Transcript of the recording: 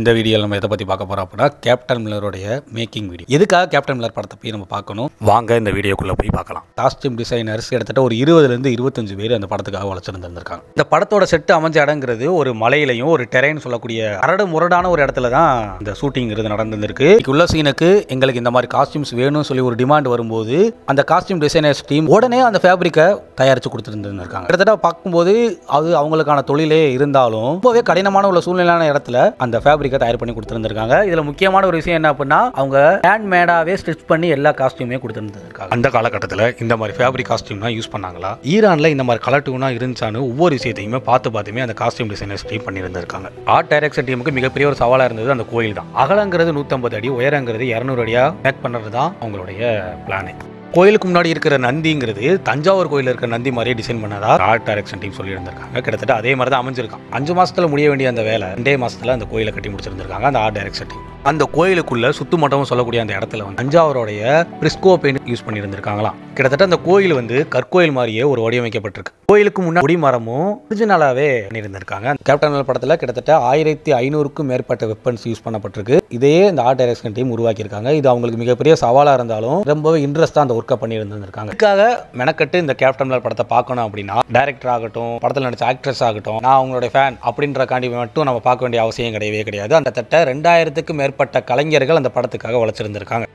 இந்த வீடியோவில் நம்ம எதை பற்றி பார்க்க போகிறோம் அப்படின்னா கேப்டன் மில்லருடைய மேக்கிங் வீடியோ. எதுக்காக கேப்டன் மில்லர் படத்தை போய் நம்ம பார்க்கணும், வாங்க இந்த வீடியோக்குள்ளே போய் பார்க்கலாம். காஸ்டியூம் டிசைனர்ஸ் கிட்டத்தட்ட ஒரு 20லேருந்து 25 பேர் அந்த படத்துக்காக உழைச்சிருந்துருக்காங்க. இந்த படத்தோட செட்டு அமைஞ்ச இடங்கிறது ஒரு மலையிலையும் ஒரு டெரைன் சொல்லக்கூடிய கரடு முரடான ஒரு இடத்துல தான் இந்த ஷூட்டிங்கிறது நடந்துருக்கு. உள்ள சீனுக்கு எங்களுக்கு இந்த மாதிரி காஸ்டியூம்ஸ் வேணும்னு சொல்லி ஒரு டிமாண்ட் வரும்போது அந்த காஸ்டியூம் டிசைனர்ஸ் டீம் உடனே அந்த ஃபேப்ரிக்கை தயாரித்து கொடுத்துருந்துருக்காங்க. கிட்டத்தட்ட பார்க்கும்போது அது அவங்களுக்கான தொழிலே இருந்தாலும் ரொம்பவே கடினமான உள்ள சூழ்நிலையான இடத்துல அந்த ஃபேப்ரிக்கை தயார் பண்ணி கொடுத்துருந்துருக்காங்க. இதுல முக்கியமான ஒரு விஷயம் என்ன அப்படின்னா, அவங்க ஹேண்ட் மேடாவே ஸ்டிச் பண்ணி எல்லா காஸ்டியூமே கொடுத்துருந்துருக்காங்க. அந்த காலகட்டத்தில் இந்த மாதிரி ஃபேப்ரிக் காஸ்டியூம் தான் யூஸ் பண்ணாங்களா, ஈரான்ல இந்த மாதிரி கலர் டூனா இருந்துச்சான்னு ஒவ்வொரு விஷயத்தையுமே பார்த்துமே அந்த காஸ்டியூம் டிசைனர்ஸ் டீம் பண்ணியிருந்திருக்காங்க. ஆர்ட் டைரக்ஷன் டீமுக்கு மிகப்பெரிய ஒரு சவாலா இருந்தது அந்த கோயில் தான். அகலங்கிறது 150 அடி, உயரங்கிறது 200 அடியா மேக் பண்ணுறது தான் அவங்களுடைய பிளானே. கோயிலுக்கு முன்னாடி இருக்கிற நந்திங்கிறது தஞ்சாவூர் கோயில் இருக்கிற நந்தி மாதிரியே டிசைன் பண்ணதா ஆர்ட் டைரக்ஷன் டீம் சொல்லி இருந்திருக்காங்க. கிட்டத்தட்ட அதே மாதிரி தான் அமைஞ்சிருக்கான். 5 மாசத்துல முடிய வேண்டிய அந்த வேலை 2 மாசத்துல அந்த கோயிலை கட்டி முடிச்சிருந்திருக்காங்க அந்த ஆர்ட் டைரக்ஷன் டீம். அந்த கோயிலுக்குள்ள சுத்து மட்டமும் சொல்லக்கூடிய அந்த இடத்துல வந்து தஞ்சாவூரோடைய பிரிஸ்கோ பெயிண்ட் யூஸ் பண்ணி இருந்திருக்காங்களாம். கிட்டத்தட்ட அந்த கோயில் வந்து கற்கோயில் மாதிரியே ஒரு வடிவமைக்கப்பட்டிருக்கு. கோயிலுக்கு முன்னாடி குடிமரமும் ஒரிஜினலாவே பண்ணியிருந்திருக்காங்க. கேப்டன் மில்லர் படத்துல கிட்டத்தட்ட 1500க்கும் மேற்பட்ட வெப்பன்ஸ் யூஸ் பண்ணப்பட்டிருக்கு. இதையே இந்த ஆர்ட் டைரக்ஷன் டீம் உருவாக்கியிருக்காங்க. இது அவங்களுக்கு மிகப்பெரிய சவாலா இருந்தாலும் ரொம்பவே இன்ட்ரெஸ்டா அந்த ஒர்க்கை பண்ணி இருந்திருக்காங்க. இதுக்காக மெனக்கட்டு இந்த கேப்டன் மில்லர் படத்தை பார்க்கணும் அப்படின்னா டைரக்டர் ஆகட்டும், படத்தில் நடிச்ச ஆக்ட்ரஸ் ஆகட்டும், நான் அவங்களுடைய ஃபேன் அப்படின்ற காண்டி மட்டும் நம்ம பார்க்க வேண்டிய அவசியம் கிடையவே கிடையாது. அந்த தட்ட 2000க்கும் மேற்பட்ட கலைஞர்கள் அந்த படத்துக்காக உழைச்சிருந்திருக்காங்க.